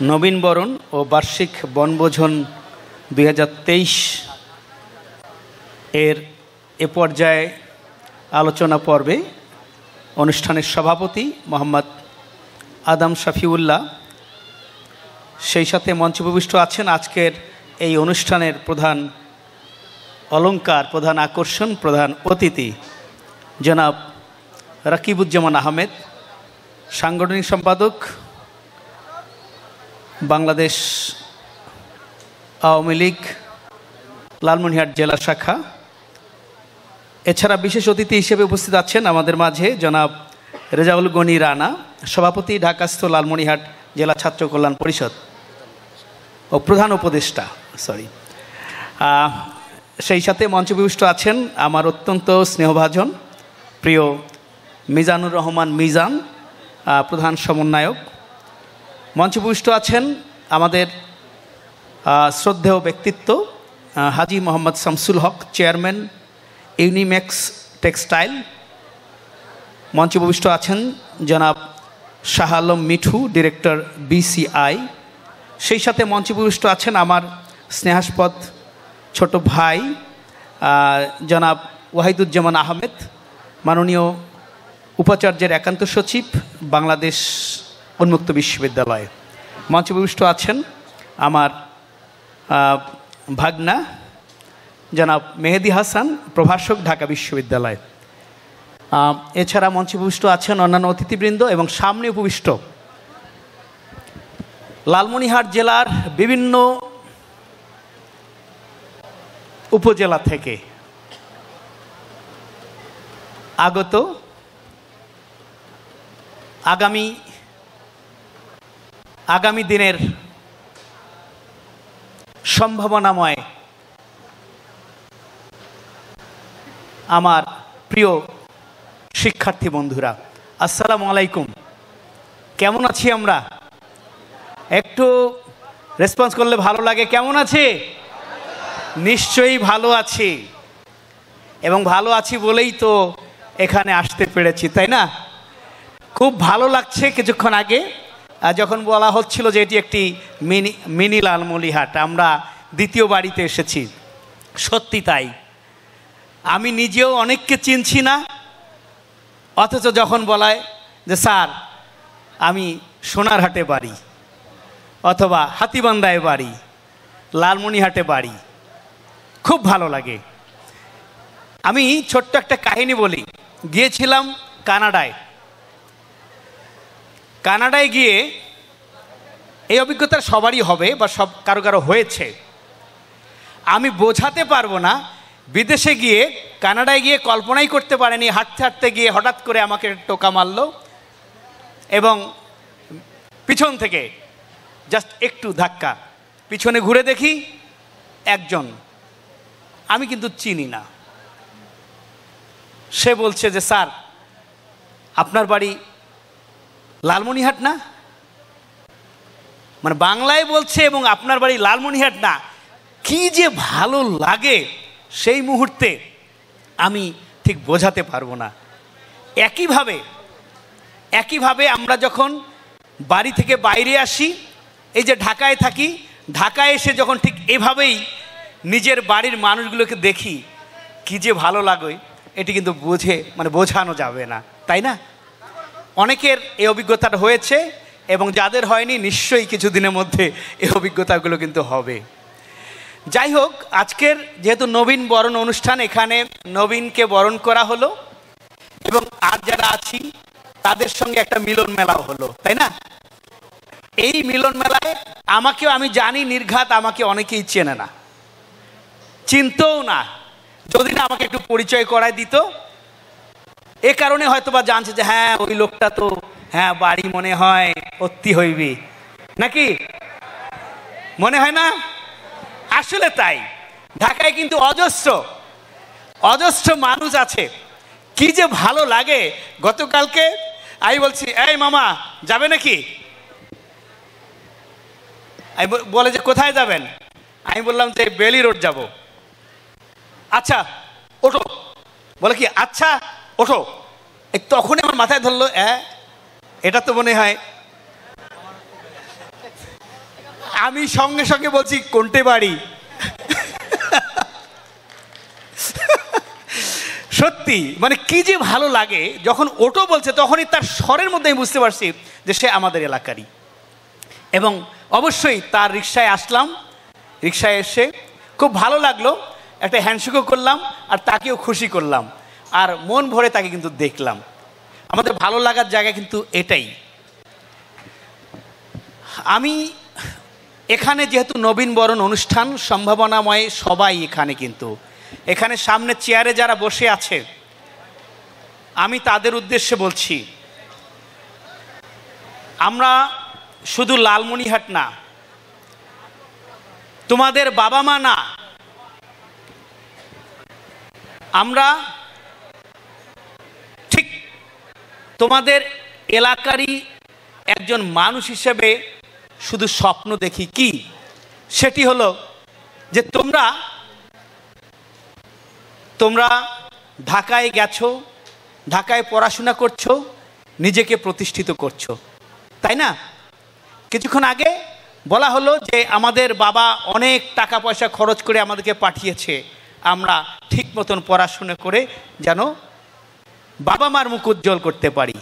নবীনবরণ ও বার্ষিক বনভোজন 2023 এর এ পর্যায়ে আলোচনা পর্বে অনুষ্ঠানের সভাপতি মোহাম্মদ আদম শফিউল্লাহ, সেই সাথে মঞ্চে উপবিষ্ট আছেন আজকের এই অনুষ্ঠানের প্রধান অলংকার, প্রধান আকর্ষণ, প্রধান অতিথি জনাব রাকিবুজ্জামান আহমেদ, সাংগঠনিক সম্পাদক, বাংলাদেশ আওয়ামী লীগ লালমনিরহাট জেলা শাখা। এছাড়া বিশেষ অতিথি হিসেবে উপস্থিত আছেন আমাদের মাঝে জনাব রেজাউল গনি রানা, সভাপতি ঢাকাস্থ লালমনিরহাট জেলা ছাত্র কল্যাণ পরিষদ ও প্রধান উপদেষ্টা। সেই সাথে মঞ্চে উপবিষ্ট আছেন আমার অত্যন্ত স্নেহভাজন প্রিয় মিজানুর রহমান মিজান, প্রধান সমন্বয়ক। মঞ্চে উপবিষ্ট আছেন আমাদের শ্রদ্ধেয় ব্যক্তিত্ব হাজী মোহাম্মদ শামসুল হক, চেয়ারম্যান ইউনিম্যাক্স টেক্সটাইল। মঞ্চে উপবিষ্ট আছেন জনাব শাহ আলম মিঠু, ডিরেক্টর BCI। সেই সাথে মঞ্চে উপবিষ্ট আছেন আমার স্নেহাস্পদ ছোট ভাই জনাব ওয়াহিদুজ্জামান আহমেদ, মাননীয় উপাচার্যের একান্ত সচিব, বাংলাদেশ উন্মুক্ত বিশ্ববিদ্যালয়। মঞ্চে উপবিষ্ট আছেন আমার ভাগনা জনাব মেহেদি হাসান, প্রভাষক, ঢাকা বিশ্ববিদ্যালয়। এছাড়া মঞ্চে উপবিষ্ট আছেন অন্যান্য অতিথিবৃন্দ এবং সামনে উপবিষ্ট লালমনিরহাট জেলার বিভিন্ন উপজেলা থেকে আগত আগামী দিনের সম্ভাবনাময় আমার প্রিয় শিক্ষার্থী বন্ধুরা, আসসালামু আলাইকুম। কেমন আছি আমরা? একটু রেসপন্স করলে ভালো লাগে। কেমন আছে? নিশ্চয়ই ভালো আছি, এবং ভালো আছি বলেই তো এখানে আসতে পেরেছি, তাই না? খুব ভালো লাগছে। কিছুক্ষণ আগে যখন বলা হচ্ছিল যে এটি একটি মিনি লালমনিরহাট, আমরা দ্বিতীয় বাড়িতে এসেছি। সত্যি তাই। আমি নিজেও অনেককে চিনছি না, অথচ যখন বলায় যে স্যার আমি সোনারহাটে বাড়ি, অথবা হাতীবান্ধায় বাড়ি, লালমনিরহাটে বাড়ি, খুব ভালো লাগে। আমি ছোট্ট একটা কাহিনী বলি। গিয়েছিলাম কানাডায় গিয়ে, এই অভিজ্ঞতা সবারই হবে বা কারো কারো হয়েছে, আমি বোঝাতে পারবো না। বিদেশে গিয়ে, কানাডায় গিয়ে কল্পনাই করতে পারেনি, হাঁটতে হাঁটতে গিয়ে হঠাৎ করে আমাকে টোকা মারল এবং পিছন থেকে জাস্ট একটু ধাক্কা। পিছনে ঘুরে দেখি একজন, আমি কিন্তু চিনি না। সে বলছে যে স্যার আপনার বাড়ি লালমনিরহাট না? মানে বাংলায় বলছে এবং আপনার বাড়ি লালমনিরহাট না। কি যে ভালো লাগে সেই মুহূর্তে, আমি ঠিক বোঝাতে পারবো না। একইভাবে আমরা যখন বাড়ি থেকে বাইরে আসি, এই যে ঢাকায় থাকি, ঢাকায় এসে যখন ঠিক এভাবেই নিজের বাড়ির মানুষগুলোকে দেখি, কি যে ভালো লাগে, এটি কিন্তু বোঝানো যাবে না, তাই না? অনেকের এই অভিজ্ঞতাটা হয়েছে, এবং যাদের হয়নি নিশ্চয়ই কিছুদিনের মধ্যে এই অভিজ্ঞতাগুলো কিন্তু হবে। যাই হোক, আজকের যেহেতু নবীন বরণ অনুষ্ঠান, এখানে নবীনকে বরণ করা হলো এবং আর যারা আছি তাদের সঙ্গে একটা মিলন মেলাও হলো, তাই না? এই মিলন মেলায় আমি জানি নির্ঘাত আমাকে অনেকেই চেনে না, চিনতও না, যদি না আমাকে একটু পরিচয় করায় দিত। এ কারণে হয়তো বা জানছে যে হ্যাঁ ওই লোকটা তো, হ্যাঁ বাড়ি মনে হয় অতি হইবি, নাকি মনে হয় না? আসলে তাই। ঢাকায় কিন্তু অজস্র মানুষ আছে, কি যে ভালো লাগে। গতকালকে আমি বলছি, এই মামা যাবে নাকি? বলে যে কোথায় যাবেন? আমি বললাম যে বেলি রোড যাব। আচ্ছা ওঠো। বলে কি আচ্ছা ওঠো। তখনই আমার মাথায় ধরলো, এটা তো মনে হয় আমি সঙ্গে সঙ্গে বলছি কোনটে বাড়ি। সত্যি মানে কি যে ভালো লাগে যখন অটো বলছে, তখনই তার স্বরের মধ্যে আমি বুঝতে পারছি যে সে আমাদের এলাকারই। এবং অবশ্যই তার রিকশায় আসলাম, রিকশায় এসে খুব ভালো লাগলো, একটা হ্যান্ডশেকও করলাম আর তাকেও খুশি করলাম, আর মন ভরে তাকে কিন্তু দেখলাম। আমাদের ভালো লাগার জায়গা কিন্তু এটাই। আমি এখানে যেহেতু নবীন বরণ অনুষ্ঠান, সম্ভাবনাময় সবাই এখানে, কিন্তু এখানে সামনে চেয়ারে যারা বসে আছে আমি তাদের উদ্দেশ্যে বলছি, আমরা শুধু লালমনিরহাট না, তোমাদের বাবা মা না, আমরা ঠিক তোমাদের এলাকারই একজন মানুষ হিসেবে শুধু স্বপ্ন দেখি কি, সেটি হলো যে তোমরা ঢাকায় গেছো, ঢাকায় পড়াশোনা করছো, নিজেকে প্রতিষ্ঠিত করছো, তাই না? কিছুক্ষণ আগে বলা হলো যে আমাদের বাবা অনেক টাকা পয়সা খরচ করে আমাদেরকে পাঠিয়েছে, আমরা ঠিক মতন পড়াশোনা করে যেন বাবা মার মুখ উজ্জ্বল করতে পারি।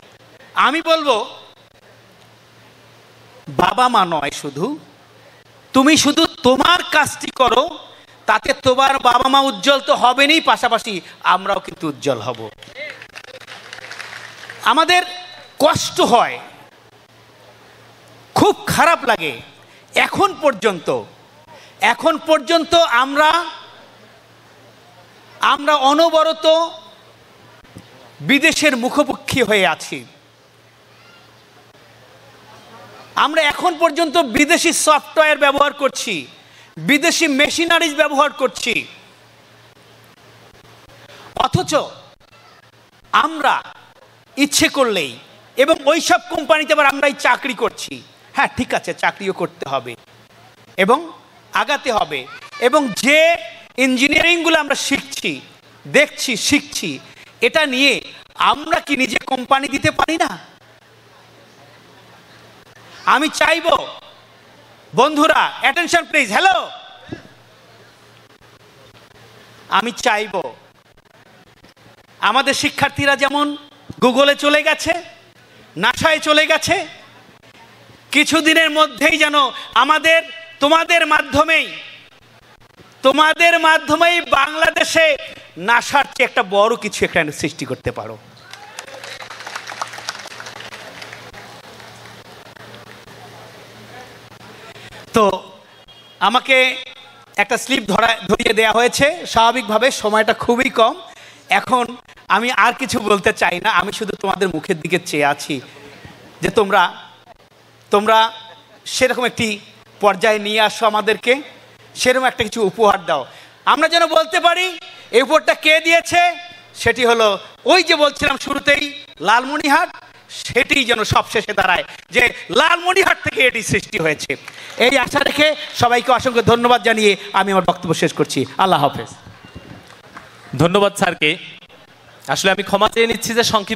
আমি বলবো বাবা মা নয়, তুমি শুধু তোমার কাজটি করো, তাতে তোমার বাবা মা উজ্জ্বল তো হবেনই, পাশাপাশি আমরাও কিন্তু উজ্জ্বল হব। আমাদের কষ্ট হয়, খুব খারাপ লাগে, এখন পর্যন্ত আমরা অনবরত বিদেশের মুখোমুখি হয়ে আছি। আমরা এখন পর্যন্ত বিদেশি সফটওয়্যার ব্যবহার করছি, বিদেশি মেশিনারিজ ব্যবহার করছি, অথচ আমরা ইচ্ছে করলেই, এবং ওইসব কোম্পানিতে আবার আমরাই চাকরি করছি। হ্যাঁ ঠিক আছে, চাকরিও করতে হবে এবং আগাতে হবে, এবং যে ইঞ্জিনিয়ারিংগুলো আমরা শিখছি, এটা নিয়ে আমরা কি নিজে কোম্পানি দিতে পারি না? আমি চাইবো বন্ধুরা, অ্যাটেনশন প্লিজ, হ্যালো, আমি চাইবো আমাদের শিক্ষার্থীরা যেমন গুগলে চলে গেছে, নাসায় চলে গেছে, কিছুদিনের মধ্যেই যেন তোমাদের মাধ্যমেই বাংলাদেশে নাসার চেয়ে একটা বড় কিছু এখানে সৃষ্টি করতে পারো। তো আমাকে একটা স্লিপ ধরিয়ে দেওয়া হয়েছে, স্বাভাবিকভাবে সময়টা খুবই কম। এখন আমি আর কিছু বলতে চাই না, আমি শুধু তোমাদের মুখের দিকে চেয়ে আছি যে তোমরা সেরকম একটি পর্যায়ে নিয়ে আসো, আমাদেরকে সেরকম একটা কিছু উপহার দাও, আমরা যেন বলতে পারি এই উপহারটা কে দিয়েছে। সেটি হলো ওই যে বলছিলাম শুরুতেই, লালমনিরহাট, সেটি যেন সবশেষে দাঁড়ায় যে লালমনিরহাট থেকে এটি সৃষ্টি হয়েছে। এই আশা রেখে সবাইকে অসংখ্য ধন্যবাদ জানিয়ে আমি আমার বক্তব্য শেষ করছি। আল্লাহ হাফেজ। ধন্যবাদ স্যারকে। আসলে আমি ক্ষমা চেয়ে নিচ্ছি যে সংক্ষিপ্ত